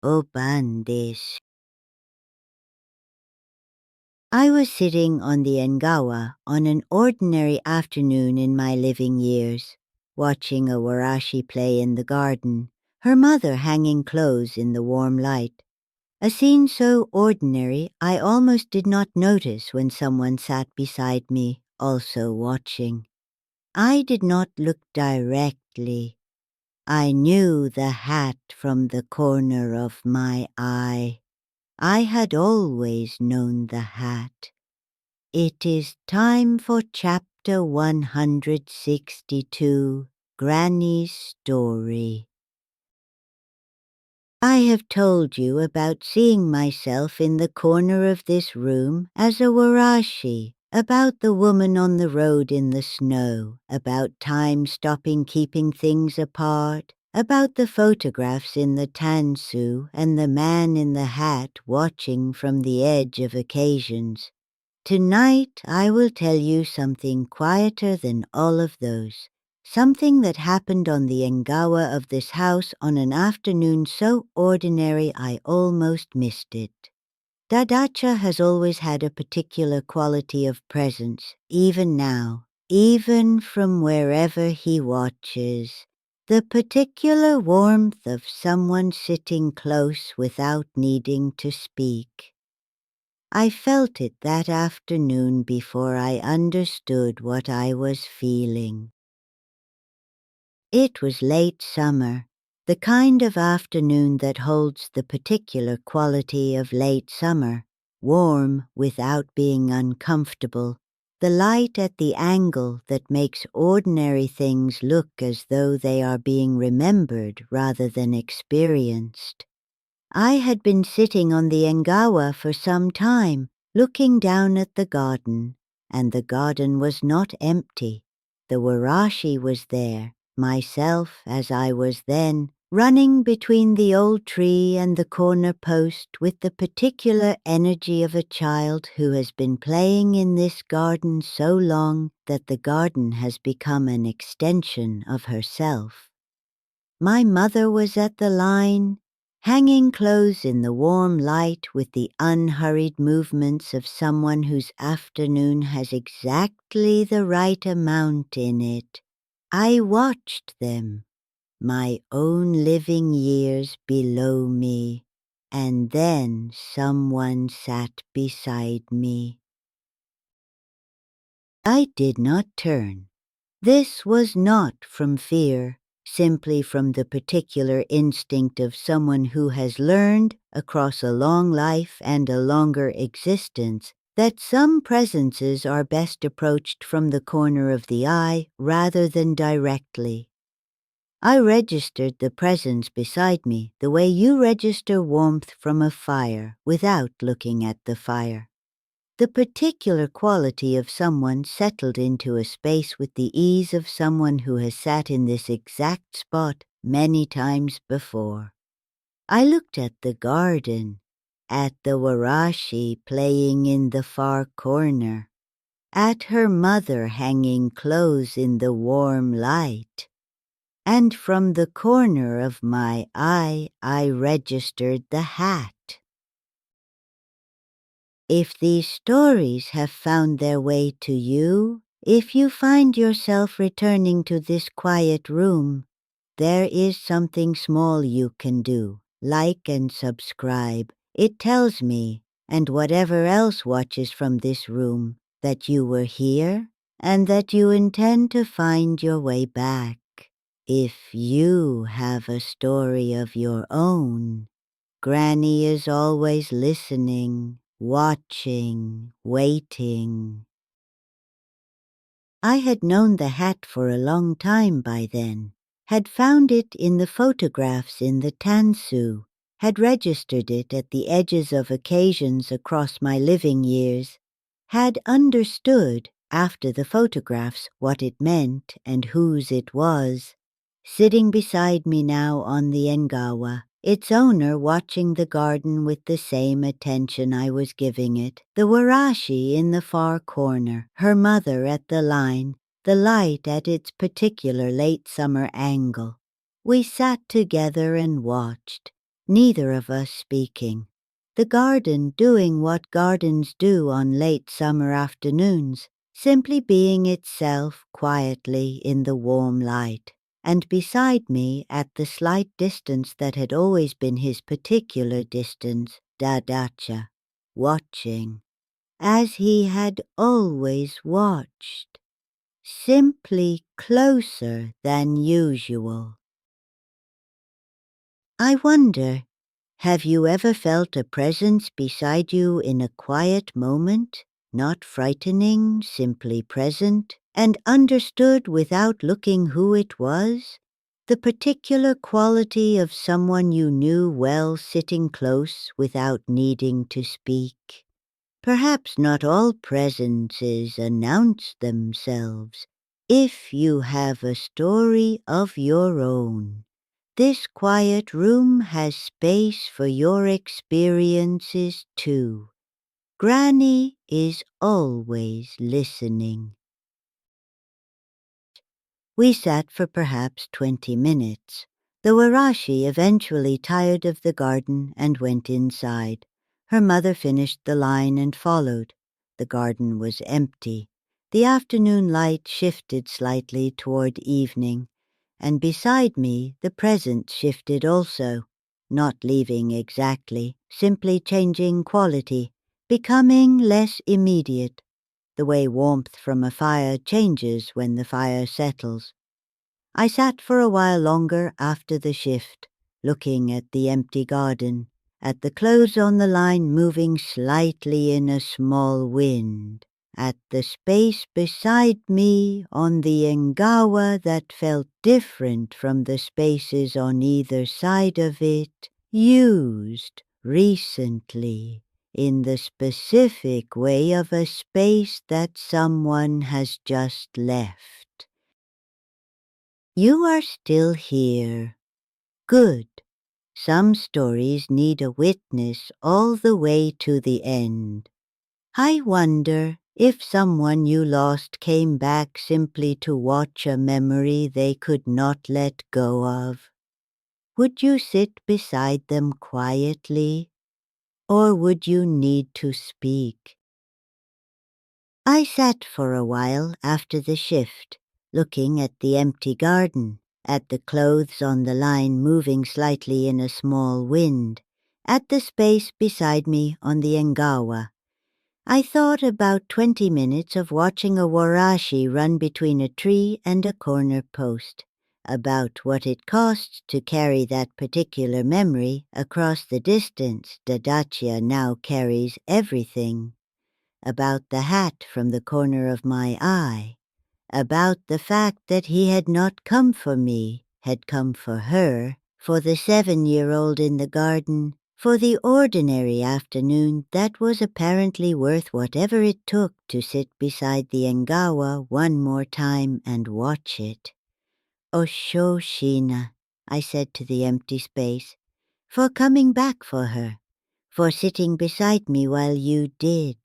obandesu. I was sitting on the Engawa on an ordinary afternoon in my living years, watching a warashi play in the garden, her mother hanging clothes in the warm light. A scene so ordinary I almost did not notice when someone sat beside me, also watching. I did not look directly. I knew the hat from the corner of my eye. I had always known the hat. It is time for chapter 162, Granny's Story. I have told you about seeing myself in the corner of this room as a warashi, about the woman on the road in the snow, about time stopping keeping things apart, about the photographs in the tansu and the man in the hat watching from the edge of occasions. Tonight I will tell you something quieter than all of those. Something that happened on the Engawa of this house on an afternoon so ordinary I almost missed it. Dadacha has always had a particular quality of presence, even now, even from wherever he watches. The particular warmth of someone sitting close without needing to speak. I felt it that afternoon before I understood what I was feeling. It was late summer, the kind of afternoon that holds the particular quality of late summer, warm without being uncomfortable, the light at the angle that makes ordinary things look as though they are being remembered rather than experienced. I had been sitting on the Engawa for some time, looking down at the garden, and the garden was not empty. The warashi was there, myself as I was then, running between the old tree and the corner post with the particular energy of a child who has been playing in this garden so long that the garden has become an extension of herself. My mother was at the line, hanging clothes in the warm light with the unhurried movements of someone whose afternoon has exactly the right amount in it. I watched them, my own living years below me, and then someone sat beside me. I did not turn. This was not from fear, simply from the particular instinct of someone who has learned, across a long life and a longer existence, that some presences are best approached from the corner of the eye rather than directly. I registered the presence beside me the way you register warmth from a fire without looking at the fire. The particular quality of someone settled into a space with the ease of someone who has sat in this exact spot many times before. I looked at the garden, at the warashi playing in the far corner, at her mother hanging clothes in the warm light, and from the corner of my eye I registered the hat. If these stories have found their way to you, if you find yourself returning to this quiet room, there is something small you can do. Like and subscribe. It tells me, and whatever else watches from this room, that you were here and that you intend to find your way back. If you have a story of your own, Granny is always listening, watching, waiting. I had known the hat for a long time by then, had found it in the photographs in the tansu, had registered it at the edges of occasions across my living years, had understood, after the photographs, what it meant and whose it was. Sitting beside me now on the Engawa, its owner watching the garden with the same attention I was giving it, the warashi in the far corner, her mother at the line, the light at its particular late summer angle. We sat together and watched. neither of us speaking. The garden doing what gardens do on late summer afternoons, simply being itself quietly in the warm light, and beside me at the slight distance that had always been his particular distance, dadacha, watching, as he had always watched, simply closer than usual. I wonder, have you ever felt a presence beside you in a quiet moment, not frightening, simply present, and understood without looking who it was? The particular quality of someone you knew well sitting close without needing to speak. Perhaps not all presences announce themselves. If you have a story of your own, this quiet room has space for your experiences too. Granny is always listening. We sat for perhaps 20 minutes. The warashi eventually tired of the garden and went inside. Her mother finished the line and followed. The garden was empty. The afternoon light shifted slightly toward evening, and beside me the present shifted also, not leaving exactly, simply changing quality, becoming less immediate, the way warmth from a fire changes when the fire settles. I sat for a while longer after the shift, looking at the empty garden, at the clothes on the line moving slightly in a small wind, at the space beside me on the Engawa that felt different from the spaces on either side of it, used recently in the specific way of a space that someone has just left. You are still here. Good. Some stories need a witness all the way to the end. I wonder if someone you lost came back simply to watch a memory they could not let go of. Would you sit beside them quietly, or would you need to speak? I sat for a while after the shift, looking at the empty garden, at the clothes on the line moving slightly in a small wind, at the space beside me on the Engawa. I thought about 20 minutes of watching a warashi run between a tree and a corner post, about what it costs to carry that particular memory across the distance dadacha now carries everything, about the hat from the corner of my eye, about the fact that he had not come for me, had come for her, for the 7-year-old in the garden, for the ordinary afternoon that was apparently worth whatever it took to sit beside the Engawa one more time and watch it. Oshoshina, I said to the empty space, for coming back for her, for sitting beside me while you did,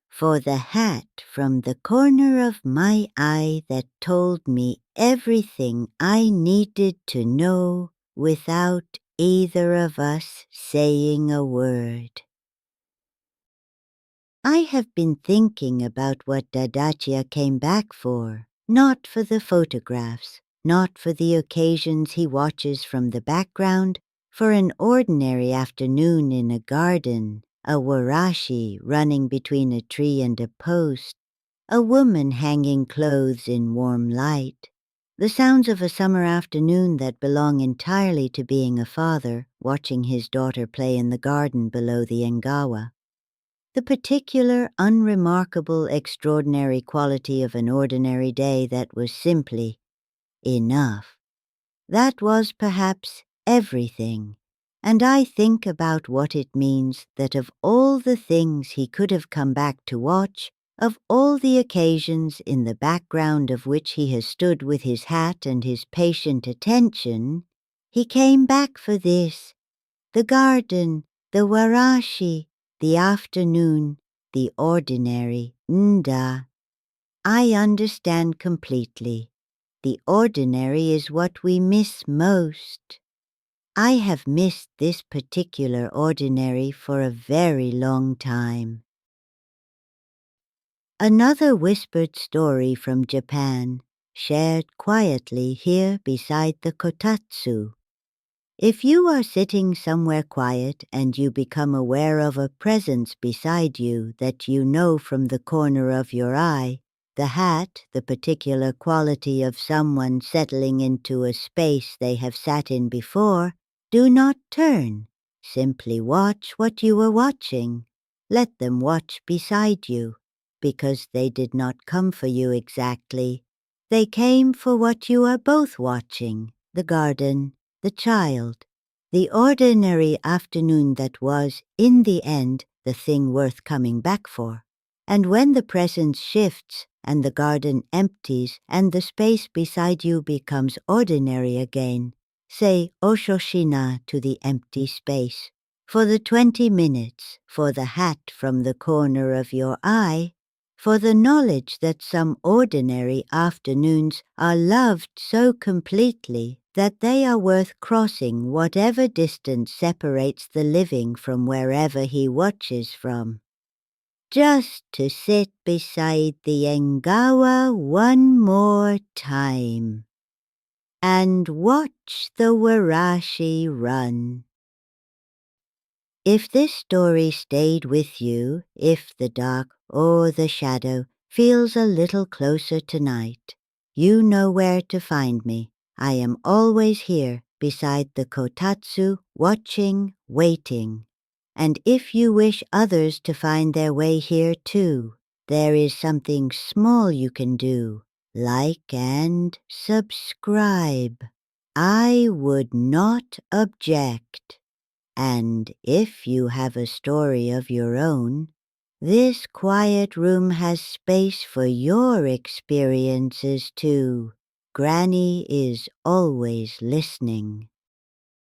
for the hat from the corner of my eye that told me everything I needed to know without either of us saying a word. I have been thinking about what dadacha came back for, not for the photographs, not for the occasions he watches from the background, for an ordinary afternoon in a garden, a warashi running between a tree and a post, a woman hanging clothes in warm light, the sounds of a summer afternoon that belong entirely to being a father watching his daughter play in the garden below the Engawa, the particular, unremarkable, extraordinary quality of an ordinary day that was simply enough. That was perhaps everything, and I think about what it means that of all the things he could have come back to watch, of all the occasions in the background of which he has stood with his hat and his patient attention, he came back for this, the garden, the warashi, the afternoon, the ordinary, nda. I understand completely. The ordinary is what we miss most. I have missed this particular ordinary for a very long time. Another whispered story from Japan, shared quietly here beside the kotatsu. If you are sitting somewhere quiet and you become aware of a presence beside you that you know from the corner of your eye, the hat, the particular quality of someone settling into a space they have sat in before, do not turn. Simply watch what you are watching. Let them watch beside you, because they did not come for you exactly. They came for what you are both watching, the garden, the child, the ordinary afternoon that was, in the end, the thing worth coming back for. And when the presence shifts, and the garden empties, and the space beside you becomes ordinary again, say oshoshina to the empty space. For the 20 minutes, for the hat from the corner of your eye, for the knowledge that some ordinary afternoons are loved so completely that they are worth crossing whatever distance separates the living from wherever he watches from. Just to sit beside the Engawa one more time and watch the warashi run. If this story stayed with you, if the dark or the shadow feels a little closer tonight, you know where to find me. I am always here beside the kotatsu, watching, waiting. And if you wish others to find their way here too, there is something small you can do. Like and subscribe. I would not object. And if you have a story of your own, this quiet room has space for your experiences too. Granny is always listening.